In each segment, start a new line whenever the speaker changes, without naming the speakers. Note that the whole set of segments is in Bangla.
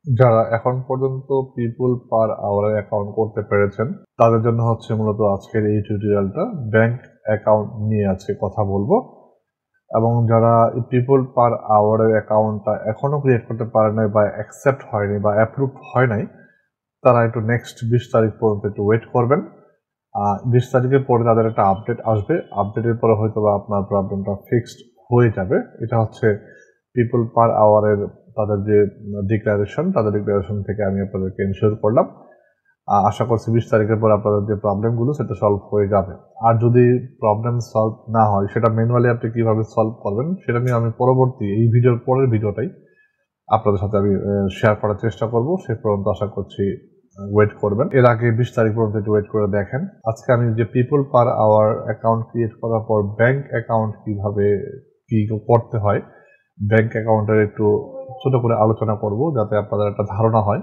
যারা এখন পর্যন্ত পিপল পার আওয়ারে অ্যাকাউন্ট করতে পেরেছেন তাদের জন্য হচ্ছে মূলত আজকের এই টিউটোরিয়ালটা। ব্যাংক অ্যাকাউন্ট নিয়ে আজকে কথা বলবো, এবং যারা পিপল পার আওয়ারের অ্যাকাউন্টটা এখনো ক্রিয়েট করতে পারে নাই বা অ্যাকসেপ্ট হয়নি বা অ্যাপ্রুভ হয় নাই, তারা একটু নেক্সট 20 তারিখ পর্যন্ত একটু ওয়েট করবেন। 20 তারিখের পরে তাদের একটা আপডেট আসবে, আপডেটের পরে হয়তো বা আপনার প্রবলেমটা ফিক্সড হয়ে যাবে। এটা হচ্ছে পিপল পার আওয়ারের তাদের যে ডিক্লারেশন থেকে আমি আপনাদেরকে ইনশিওর করলাম। আশা করছি 20 তারিখের পর আপনাদের যে প্রবলেমগুলো সেটা সলভ হয়ে যাবে। আর যদি প্রবলেম সলভ না হয়, সেটা ম্যানুয়ালি আপনি কিভাবে সলভ করবেন সেটা নিয়ে আমি পরবর্তী এই ভিডিওর পরের ভিডিওটাই আপনাদের সাথে আমি শেয়ার করার চেষ্টা করব। সে পর্যন্ত আশা করছি ওয়েট করবেন। এর আগে 20 তারিখ পর্যন্ত একটু ওয়েট করে দেখেন। আজকে আমি যে People Per Hour account create করার পর ব্যাংক অ্যাকাউন্ট কিভাবে কি করতে হয়, ব্যাংক অ্যাকাউন্টের একটু ছোট করে আলোচনা করব যাতে আপনাদের একটা ধারণা হয়।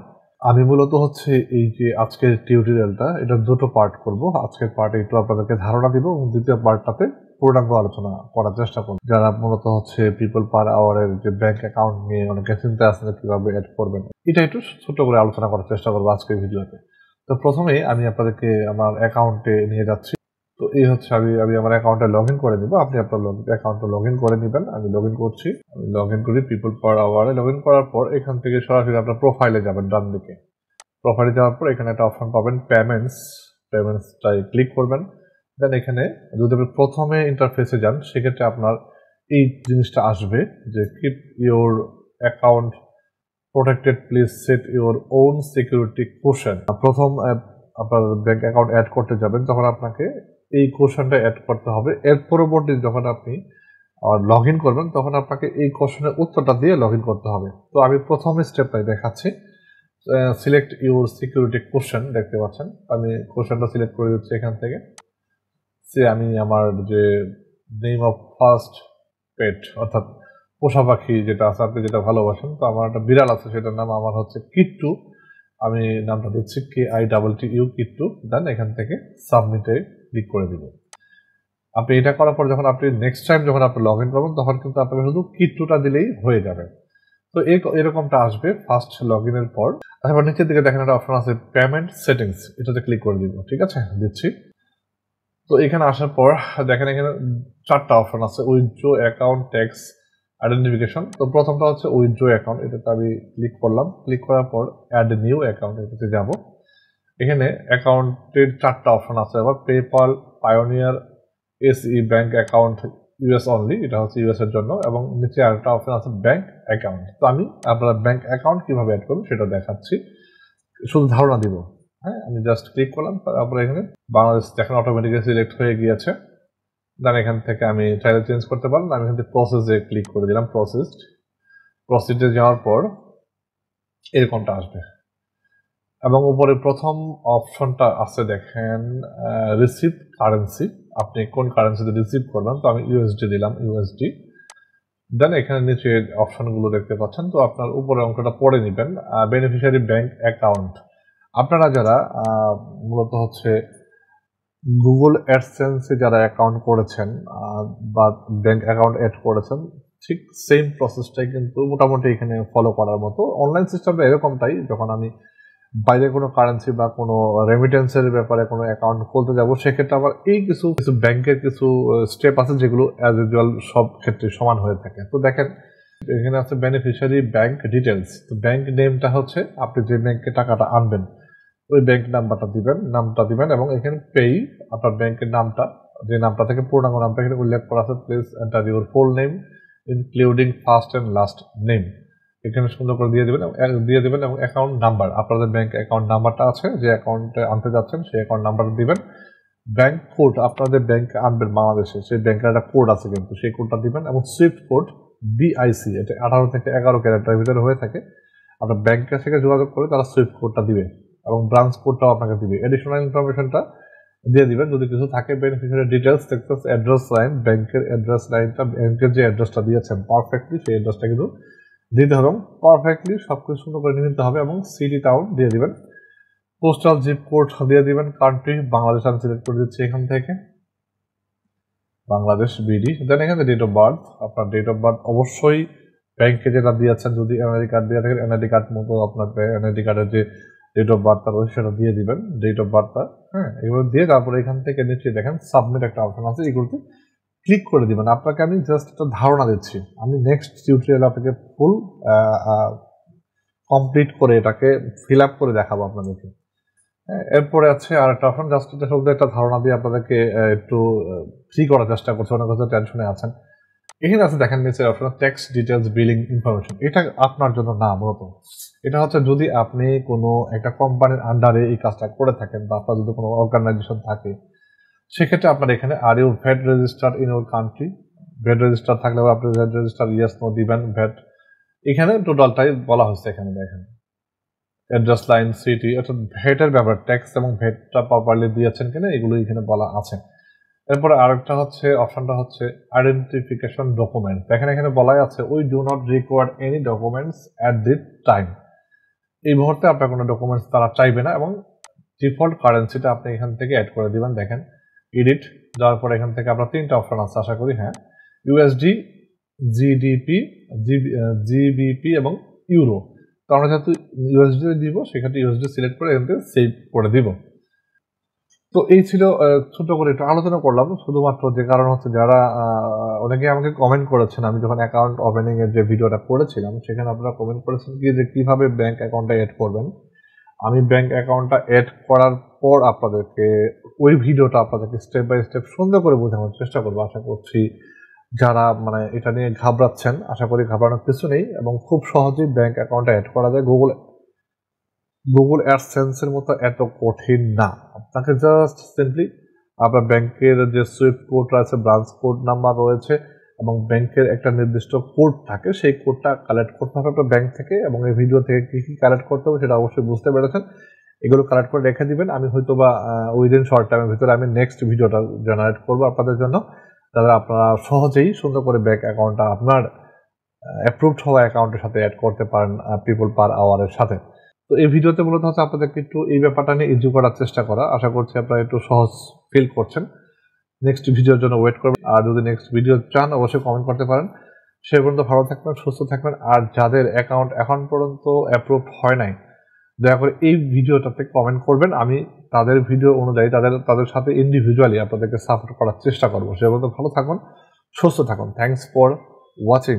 আমি মূলত হচ্ছে এই যে আজকের টিউটোরিয়ালটা এটা দুটো পার্ট করব। আজকের পার্টে একটু আপনাদেরকে ধারণা দিব এবং দ্বিতীয় পার্টটাতে পূর্ণাঙ্গ আলোচনা করার চেষ্টা করব। যারা মূলত হচ্ছে পিপল পার আওয়ারের যে ব্যাংক অ্যাকাউন্ট নিয়ে অনেকে চিন্তা আছেন কিভাবে অ্যাড করবেন, এটা একটু ছোট করে আলোচনা করার চেষ্টা করবো আজকের ভিডিওতে। তো প্রথমে আমি আপনাদেরকে আমার অ্যাকাউন্টে নিয়ে যাচ্ছি। তো এই হচ্ছে আমি আমার অ্যাকাউন্টে লগ ইন করে নিব। আপনি আপনার অ্যাকাউন্টে লগ ইন করে নেবেন। আমি লগ ইন করছি। আমি লগ ইন করি পিপল পার আওয়ারে। লগ ইন করার পর এখান থেকে সরাসরি আপনার প্রোফাইলে যাবেন। ডান দিকে প্রোফাইলে যাওয়ার পর এখানে একটা অপশন পাবেন পেমেন্টসটাই ক্লিক করবেন। দেন এখানে যদি আপনি প্রথমে ইন্টারফেসে যান সেক্ষেত্রে আপনার এই জিনিসটা আসবে যে keep your account protected, please set your own security question. প্রথম আপনার ব্যাংক অ্যাকাউন্ট অ্যাড করতে যাবেন তখন আপনাকে এই কোশ্চেনটা অ্যাড করতে হবে। এর পরবর্তী যখন আপনি লগ ইন করবেন তখন আপনাকে এই কোশ্চেনের উত্তরটা দিয়ে লগ ইন করতে হবে। তো আমি প্রথম স্টেপটাই দেখাচ্ছি। সিলেক্ট ইউর সিকিউরিটি কোশ্চেন দেখতে পাচ্ছেন। আমি কোশ্চেনটা সিলেক্ট করে দিচ্ছি এখান থেকে। আমি আমার যে নেম অফ ফার্স্ট পেট অর্থাৎ পোষা পাখি যেটা আছে আপনি যেটা ভালোবাসেন, তো আমার একটা বিড়াল আছে সেটার নাম আমার হচ্ছে কিট্টু। আমি নামটা দিচ্ছি KITTU কিট্টু। দেন এখান থেকে সাবমিটে ক্লিক করে দিব। আপনি এটা করার পর যখন আপনি নেক্সট টাইম যখন আপনি লগ ইন করবেন তখন কিন্তু আপনাকে শুধু কিট্টুটা দিলেই হয়ে যাবে। তো এরকমটা আসবে ফার্স্ট লগ ইনের পর। তারপর নিচের দিকে দেখেন একটা অপশন আছে পেমেন্ট সেটিংস, এটাতে ক্লিক করে দিব। ঠিক আছে, দিচ্ছি। তো এখানে আসার পর দেখেন এখানে 4টা অপশন আছে। Withdraw account tax identification. তো প্রথমটা হচ্ছে উইথড্র অ্যাকাউন্ট, এটাতে আমি ক্লিক করলাম। ক্লিক করার পর অ্যাড নিউ অ্যাকাউন্ট, এটাতে যাব। এখানে অ্যাকাউন্টের 4টা অপশন আছে। আবার PayPal, pioneer, SE bank account US only, এটা হচ্ছে ইউএস এর জন্য, এবং নিচে আরেকটা অপশন আছে ব্যাংক অ্যাকাউন্ট। তো আমি আপনার ব্যাংক অ্যাকাউন্ট কিভাবে অ্যাড করবো সেটা দেখাচ্ছি, শুধু ধারণা দিব। হ্যাঁ, আমি জাস্ট ক্লিক করলাম। তারপরে এখানে বাংলাদেশ দেখেন অটোমেটিক্যালি সিলেক্ট হয়ে গিয়েছে। দেন এখান থেকে আমি চাইলে চেঞ্জ করতে পারলাম। আমি এখান থেকে প্রসেসে ক্লিক করে দিলাম। প্রসিডে যাওয়ার পর এরকমটা আসবে, এবং উপরে প্রথম অপশনটা আছে দেখেন রিসিভ কারেন্সি। আপনি কোন কারেন্সিতে রিসিভ করবেন, তো আমি ইউএসডি দিলাম, ইউএসডি। দেন এখানে নিচে অপশনগুলো দেখতে পাচ্ছেন। তো আপনার উপরে অংশটা পড়ে নেবেন। বেনিফিশিয়ারি ব্যাংক অ্যাকাউন্ট, আপনারা যারা মূলত হচ্ছে গুগল অ্যাডসেন্সে যারা অ্যাকাউন্ট করেছেন বা ব্যাংক অ্যাকাউন্ট অ্যাড করেছেন, ঠিক সেম প্রসেসটাই কিন্তু মোটামুটি এখানে ফলো করার মতো। অনলাইন সিস্টেমটা এরকমটাই। যখন আমি বাইরে কোনো কারেন্সি বা কোনো রেমিটেন্সের ব্যাপারে কোনো অ্যাকাউন্ট খুলতে যাব সেক্ষেত্রে আবার এই কিছু কিছু ব্যাংকের কিছু স্টেপ আছে যেগুলো অ্যাজ ইউজুয়াল সব ক্ষেত্রে সমান হয়ে থাকে। তো দেখেন এখানে আছে বেনিফিশিয়ারি ব্যাংক ডিটেলস। তো ব্যাংক নেমটা হচ্ছে আপনি যে ব্যাংকে টাকাটা আনবেন ওই ব্যাংক নাম্বারটা দিবেন, এবং এখানে পেই আপনার ব্যাংকের নামটা, যে নামটা থেকে পূর্ণাঙ্গ নামটা এখানে উল্লেখ করা আছে। Please enter your full name including first and last name, এখানে সুন্দর করে দিয়ে দেবেন এবং অ্যাকাউন্ট নাম্বার, আপনাদের ব্যাংক অ্যাকাউন্ট নাম্বারটা আছে যে অ্যাকাউন্টে আনতে যাচ্ছেন সেই অ্যাকাউন্ট নাম্বারটা দিবেন। ব্যাংক কোড, আপনাদের ব্যাংকে আনবেন বাংলাদেশে সেই ব্যাংকের একটা কোড আছে কিন্তু সেই কোডটা দিবেন, এবং সুইফট কোড BIC, এটা 18 থেকে 11 ক্যারেক্টারের ভিতরে হয়ে থাকে। আপনার ব্যাংকের থেকে যোগাযোগ করে তারা সুইফট কোডটা দিবে এবং ব্রাঞ্চ কোডটাও আপনাকে দিবে। এডিশনাল ইনফরমেশনটা দিয়ে দিবেন যদি কিছু থাকে। বেনিফিশিয়ারি ডিটেলস দেখতে অ্যাড্রেস লাইন, ব্যাংকের অ্যাড্রেস লাইনটা, ব্যাংকের যে অ্যাড্রেসটা দিয়েছেন পারফেক্টলি সেই অ্যাড্রেসটা কিন্তু দিতে হবে, পারফেক্টলি সবকিছু সুন্দর করে নিতে হবে, এবং সিটি টাউন দিয়ে দিবেন। পোস্টাল জিপ কোড দিয়ে দিবেন। কান্ট্রি বাংলাদেশ আমি সিলেক্ট করে দিচ্ছি এখান থেকে, বাংলাদেশ BD। দেন এখানে ডেট অফ বার্থ, আপনার ডেট অফ বার্থ অবশ্যই ব্যাংকে যেটা দিয়েছেন, যদি এনআইডি কার্ড দিয়ে থাকেন এনআইডি কার্ড মতো আপনার এনআইডি কার্ডের যে ডেট অফ বার্থটা রয়েছে সেটা দিয়ে দিবেন, ডেট অফ বার্থটা। হ্যাঁ, এগুলো দিয়ে তারপরে এখান থেকে নিচে দেখেন সাবমিট একটা অপশন আছে, এগুলোতে ক্লিক করে দিবেন। আপনাকে আমি জাস্ট একটা ধারণা দিচ্ছি, আমি নেক্সট টিউটোরিয়াল আপনাকে ফুল কমপ্লিট করে এটাকে ফিল আপ করে দেখাবো আপনাদেরকে। এরপরে আছে আর একটা অপশন, জাস্ট এটা শুধু একটা ধারণা দিয়ে আপনাদেরকে একটু ফ্রি করার চেষ্টা করছে, অনেক কিছু টেনশনে আছেন। এখানে আছে দেখেন নিচের option tax details billing information. এটা আপনার জন্য না, মূলত এটা হচ্ছে যদি আপনি কোনো একটা কোম্পানির আন্ডারে এই কাজটা করে থাকেন বা আপনার যদি কোনো অর্গানাইজেশন থাকে, সেক্ষেত্রে আপনার এখানে are you VAT registered in your country, VAT register থাকলে আপনি ভ্যাট রেজিস্টার ইয়েস নো দিবেন। ভ্যাট এখানে টোটালটাই বলা হচ্ছে, এখানে দেখেন অ্যাড্রেস লাইন, সিটি, অর্থাৎ ভ্যাটের ব্যাপার, ট্যাক্স এবং ভ্যাটটা প্রপারলি দিয়েছেন কিনা এগুলো এখানে বলা আছে। এরপরে আরেকটা হচ্ছে অপশনটা হচ্ছে আইডেন্টিফিকেশন ডকুমেন্ট। দেখেন এখানে বলাই আছে we do not require any documents at this time. এই মুহূর্তে আপনার কোনো ডকুমেন্টস তারা চাইবে না, এবং ডিফল্ট কারেন্সিটা আপনি এখান থেকে অ্যাড করে দিবেন। দেখেন এডিট যাওয়ার পরে এখান থেকে আপনার 3টা অপশন আছে আশা করি। হ্যাঁ, ইউএসডি, জিডিপি, জিবিপি এবং ইউরো। তো আমরা যেহেতু ইউএসডি দিব, সেক্ষেত্রে ইউএসডি সিলেক্ট করে এখান থেকে সেভ করে দিব। তো এই ছিল ছোট করে একটু আলোচনা করলাম, শুধুমাত্র যে কারণ হচ্ছে যারা অনেকে আমাকে কমেন্ট করেছেন, আমি যখন অ্যাকাউন্ট ওপেনিং এর যে ভিডিওটা করেছিলাম সেখানে আপনারা কমেন্ট করেছেন কি যে কিভাবে ব্যাংক অ্যাকাউন্টটা অ্যাড করবেন। আমি ব্যাংক অ্যাকাউন্টটা অ্যাড করার পর আপনাদেরকে ওই ভিডিওটা আপনাদেরকে স্টেপ বাই স্টেপ সুন্দর করে বোঝানোর চেষ্টা করবো। আশা করছি যারা মানে এটা নিয়ে ঘাবড়াচ্ছেন, আশা করি ঘাবড়ানোর কিছু নেই, এবং খুব সহজেই ব্যাংক অ্যাকাউন্টটা অ্যাড করা যায়। গুগল অ্যাডসেন্সের মতো এত কঠিন না। আপনাকে জাস্ট সিম্পলি আপনার ব্যাংকের যে সুইফট কোড রয়েছে, ব্রাঞ্চ কোড নাম্বার রয়েছে, এবং ব্যাংকের একটা নির্দিষ্ট কোড থাকে, সেই কোডটা কালেক্ট করতে হবে আপনার ব্যাংক থেকে, এবং এই ভিডিও থেকে কী কী কালেক্ট করতে হবে সেটা অবশ্যই বুঝতে পেরেছেন। এগুলো কালেক্ট করে রেখে দিবেন। আমি হয়তো বা উইদিন শর্ট টাইমের ভিতরে আমি নেক্সট ভিডিওটা জেনারেট করবো আপনাদের জন্য, তাহলে আপনারা সহজেই সুন্দর করে ব্যাংক অ্যাকাউন্টটা আপনার অ্যাপ্রুভড হওয়া অ্যাকাউন্টের সাথে অ্যাড করতে পারেন পিপল পার আওয়ারের সাথে। তো এই ভিডিওতে মূলত হচ্ছে আপনাদেরকে একটু এই ব্যাপারটা নিয়ে ইজি করার চেষ্টা করা। আশা করছি আপনারা একটু সহজ ফিল করছেন। নেক্সট ভিডিওর জন্য ওয়েট করবেন, আর যদি নেক্সট ভিডিও চান অবশ্যই কমেন্ট করতে পারেন। সে পর্যন্ত ভালো থাকবেন, সুস্থ থাকবেন, আর যাদের অ্যাকাউন্ট এখন পর্যন্ত অ্যাপ্রুভ হয় নাই দয়া করে এই ভিডিওটাতে কমেন্ট করবেন। আমি তাদের ভিডিও অনুযায়ী তাদের সাথে ইন্ডিভিজুয়ালি আপনাদেরকে সাপোর্ট করার চেষ্টা করবো। সে পর্যন্ত ভালো থাকুন, সুস্থ থাকুন। Thanks for watching.